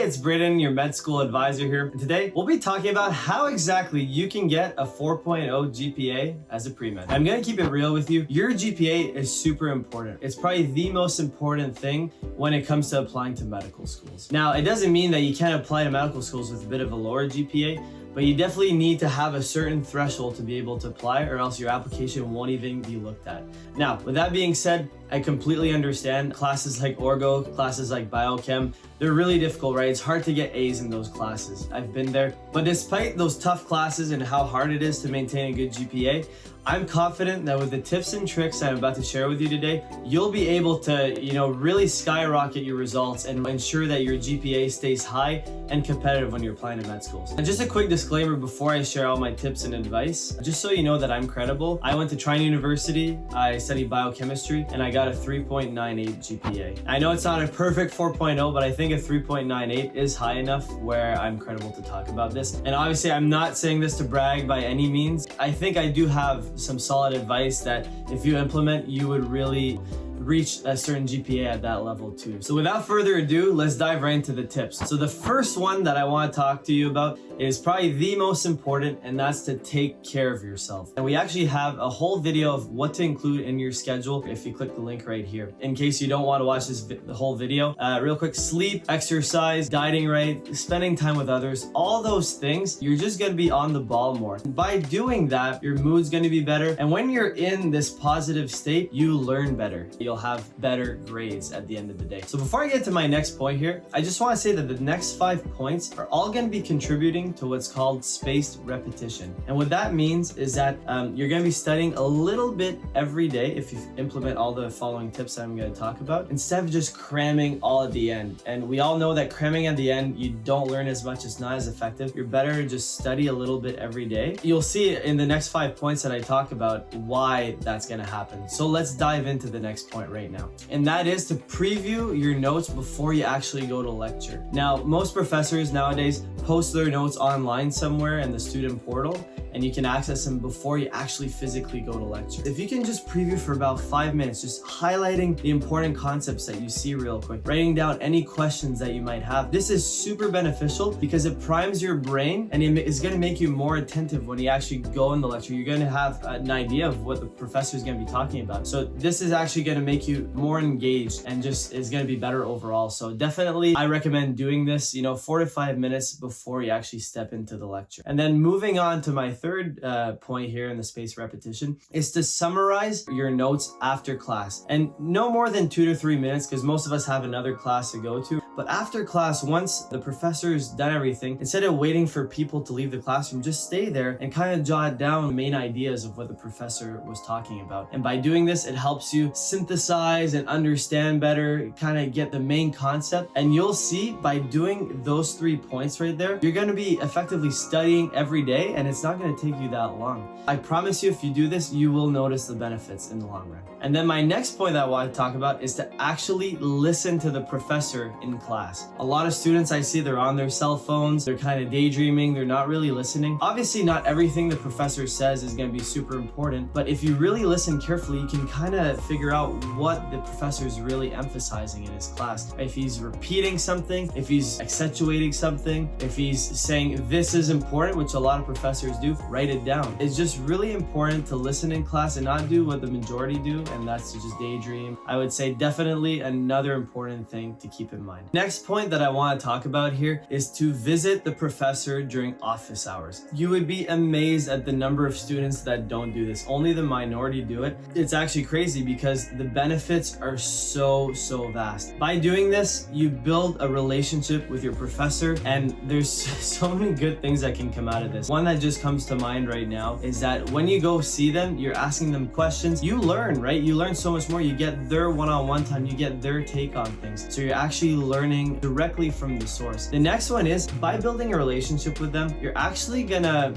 it's Breaden, your med school advisor here. And today, we'll be talking about how exactly you can get a 4.0 GPA as a pre-med. I'm gonna keep it real with you. Your GPA is super important. It's probably the most important thing when it comes to applying to medical schools. Now, it doesn't mean that you can't apply to medical schools with a bit of a lower GPA, but you definitely need to have a certain threshold to be able to apply, or else your application won't even be looked at. Now, with that being said, I completely understand classes like Orgo, classes like biochem, they're really difficult, right? It's hard to get A's in those classes. I've been there. But despite those tough classes and how hard it is to maintain a good GPA, I'm confident that with the tips and tricks I'm about to share with you today, you'll be able to, really skyrocket your results and ensure that your GPA stays high and competitive when you're applying to med schools. And just a quick disclaimer before I share all my tips and advice, just so you know that I'm credible, I went to Trine University, I studied biochemistry, and I got a 3.98 GPA. I know it's not a perfect 4.0, but I think a 3.98 is high enough where I'm credible to talk about this. And obviously, I'm not saying this to brag by any means. I think I do have some solid advice that if you implement, you would really reach a certain GPA at that level too. So without further ado, let's dive right into the tips. So the first one that I want to talk to you about is probably the most important, and that's to take care of yourself. And we actually have a whole video of what to include in your schedule if you click the link right here. In case you don't want to watch the whole video, real quick, sleep, exercise, dieting right, spending time with others, all those things, you're just going to be on the ball more. And by doing that, your mood's going to be better. And when you're in this positive state, you learn better. You'll have better grades at the end of the day. So before I get to my next point here, I just want to say that the next 5 points are all going to be contributing to what's called spaced repetition. And what that means is that you're going to be studying a little bit every day if you implement all the following tips that I'm going to talk about, instead of just cramming all at the end. And we all know that cramming at the end, you don't learn as much, it's not as effective. You're better to just study a little bit every day. You'll see in the next 5 points that I talk about why that's going to happen. So let's dive into the next point right now, and that is to preview your notes before you actually go to lecture. Now, most professors nowadays post their notes online somewhere in the student portal, and you can access them before you actually physically go to lecture. If you can just preview for about 5 minutes, just highlighting the important concepts that you see real quick, writing down any questions that you might have, this is super beneficial because it primes your brain and it is going to make you more attentive when you actually go in the lecture. You're going to have an idea of what the professor is going to be talking about. So this is actually going to make you more engaged and just is going to be better overall. So definitely, I recommend doing this, 4 to 5 minutes before you actually step into the lecture. And then moving on to my third point here in the spaced repetition is to summarize your notes after class, and no more than 2 to 3 minutes because most of us have another class to go to. But after class, once the professor's done everything, instead of waiting for people to leave the classroom, just stay there and kind of jot down the main ideas of what the professor was talking about. And by doing this, it helps you synthesize and understand better, kind of get the main concept. And you'll see by doing those 3 points right there, you're going to be effectively studying every day, and it's not going to take you that long. I promise you, if you do this, you will notice the benefits in the long run. And then my next point that I want to talk about is to actually listen to the professor in class. A lot of students I see, they're on their cell phones, they're kind of daydreaming, they're not really listening. Obviously, not everything the professor says is going to be super important, but if you really listen carefully, you can kind of figure out what the professor is really emphasizing in his class. If he's repeating something, if he's accentuating something, if he's saying this is important, which a lot of professors do, write it down. It's just really important to listen in class and not do what the majority do, and that's to just daydream. I would say definitely another important thing to keep in mind. Next point that I want to talk about here is to visit the professor during office hours. You would be amazed at the number of students that don't do this. Only the minority do it. It's actually crazy because the benefits are so vast. By doing this, you build a relationship with your professor, and there's so many good things that can come out of this. One that just comes to mind right now is that when you go see them, you're asking them questions, you learn, right? You learn so much more. You get their one-on-one time, you get their take on things. So you're actually learning directly from the source. The next one is by building a relationship with them, you're actually gonna,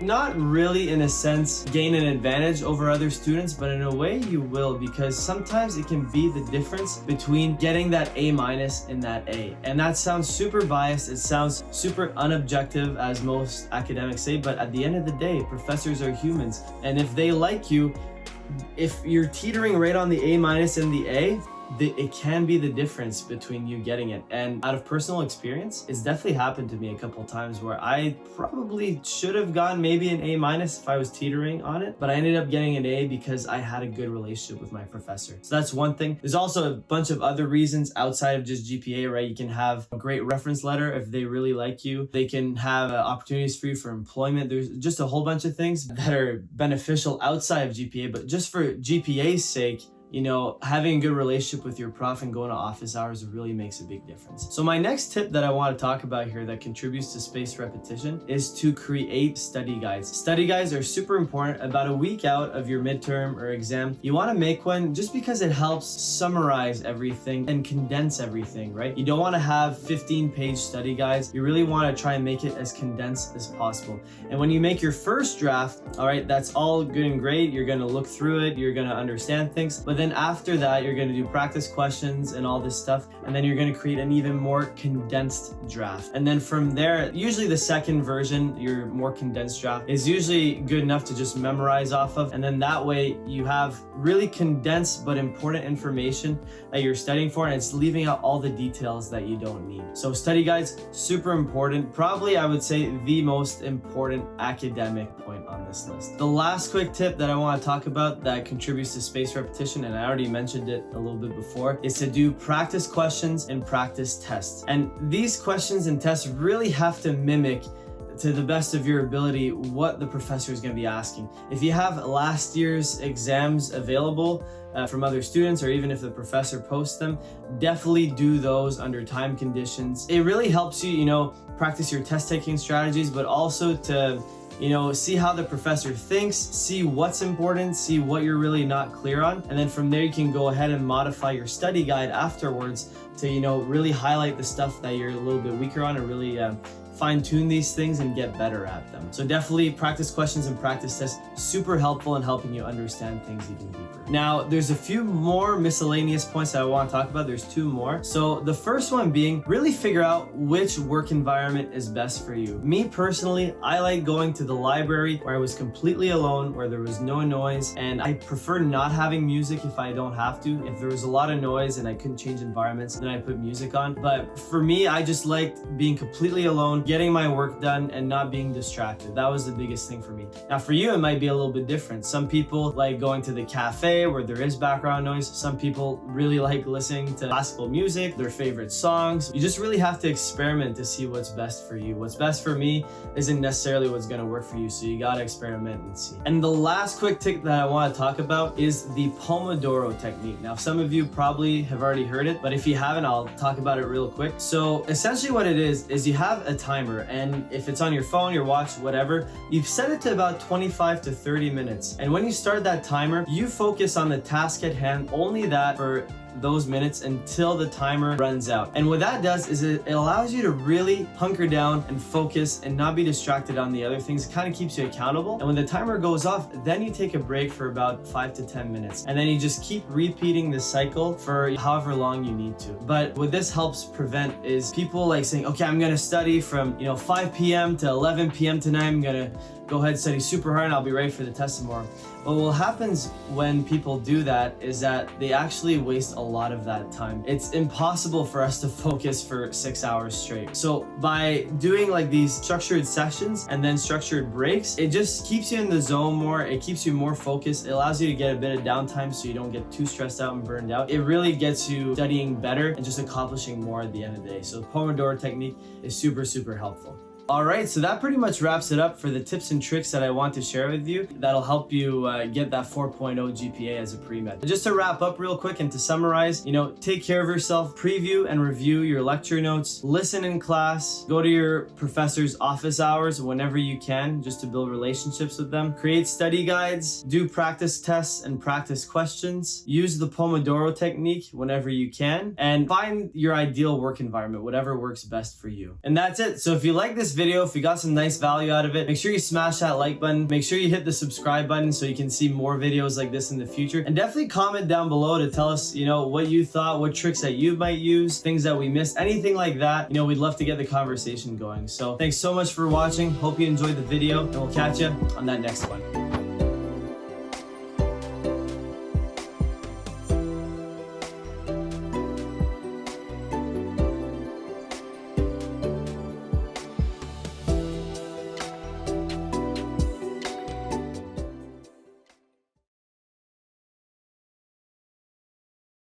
not really in a sense gain an advantage over other students, but in a way you will, because sometimes it can be the difference between getting that A- and that A. And that sounds super biased, it sounds super unobjective as most academics say, but at the end of the day, professors are humans. And if they like you, if you're teetering right on the A- and the A, it can be the difference between you getting it. And out of personal experience, it's definitely happened to me a couple times where I probably should have gotten maybe an A- if I was teetering on it, but I ended up getting an A because I had a good relationship with my professor. So that's one thing. There's also a bunch of other reasons outside of just GPA, right? You can have a great reference letter if they really like you. They can have opportunities for you for employment. There's just a whole bunch of things that are beneficial outside of GPA, but just for GPA's sake, you know, having a good relationship with your prof and going to office hours really makes a big difference. So my next tip that I want to talk about here that contributes to spaced repetition is to create study guides. Study guides are super important. About a week out of your midterm or exam, you want to make one just because it helps summarize everything and condense everything, right? You don't want to have 15-page study guides. You really want to try and make it as condensed as possible. And when you make your first draft, all right, that's all good and great. You're going to look through it. You're going to understand things. But then after that, you're going to do practice questions and all this stuff. And then you're going to create an even more condensed draft. And then from there, usually the second version, your more condensed draft, is usually good enough to just memorize off of. And then that way you have really condensed but important information that you're studying for, and it's leaving out all the details that you don't need. So study guides, super important. Probably I would say the most important academic point on this list. The last quick tip that I want to talk about that contributes to spaced repetition, and I already mentioned it a little bit before, is to do practice questions and practice tests. And these questions and tests really have to mimic, to the best of your ability, what the professor is going to be asking. If you have last year's exams available from other students, or even if the professor posts them, definitely do those under time conditions. It really helps you, you know, practice your test taking strategies, but also to, you know, see how the professor thinks, see what's important, see what you're really not clear on. And then from there, you can go ahead and modify your study guide afterwards to, you know, really highlight the stuff that you're a little bit weaker on, and really fine-tune these things and get better at them. So definitely practice questions and practice tests, super helpful in helping you understand things even deeper. Now, there's a few more miscellaneous points that I want to talk about. There's two more. So the first one being, really figure out which work environment is best for you. Me personally, I like going to the library where I was completely alone, where there was no noise, and I prefer not having music if I don't have to. If there was a lot of noise and I couldn't change environments, then I put music on. But for me, I just liked being completely alone, getting my work done, and not being distracted. That was the biggest thing for me. Now for you, it might be a little bit different. Some people like going to the cafe where there is background noise. Some people really like listening to classical music, their favorite songs. You just really have to experiment to see what's best for you. What's best for me isn't necessarily what's going to work for you, so you got to experiment and see. And the last quick tip that I want to talk about is the Pomodoro technique. Now some of you probably have already heard it, but if you haven't, I'll talk about it real quick. So essentially what it is you have a timer, and if it's on your phone, your watch, whatever, you've set it to about 25 to 30 minutes. And when you start that timer, you focus on the task at hand, only that for those minutes until the timer runs out. And what that does is it allows you to really hunker down and focus and not be distracted on the other things. It kind of keeps you accountable. And when the timer goes off, then you take a break for about 5 to 10 minutes. And then you just keep repeating this cycle for however long you need to. But what this helps prevent is people like saying, okay, I'm going to study from, 5 p.m. to 11 p.m. tonight. I'm going to go ahead and study super hard and I'll be ready for the test tomorrow. But what happens when people do that is that they actually waste a lot of that time. It's impossible for us to focus for 6 hours straight. So by doing like these structured sessions and then structured breaks, it just keeps you in the zone more. It keeps you more focused. It allows you to get a bit of downtime so you don't get too stressed out and burned out. It really gets you studying better and just accomplishing more at the end of the day. So the Pomodoro technique is super, super helpful. All right, so that pretty much wraps it up for the tips and tricks that I want to share with you that'll help you get that 4.0 GPA as a pre-med. Just to wrap up real quick and to summarize, take care of yourself, preview and review your lecture notes, listen in class, go to your professor's office hours whenever you can just to build relationships with them, create study guides, do practice tests and practice questions, use the Pomodoro technique whenever you can, and find your ideal work environment, whatever works best for you. And that's it. So if you like this video, if you got some nice value out of it, make sure you smash that like button. Make sure you hit the subscribe button so you can see more videos like this in the future. And definitely comment down below to tell us, what you thought, what tricks that you might use, things that we missed, anything like that. We'd love to get the conversation going. So thanks so much for watching. Hope you enjoyed the video, and we'll catch you on that next one.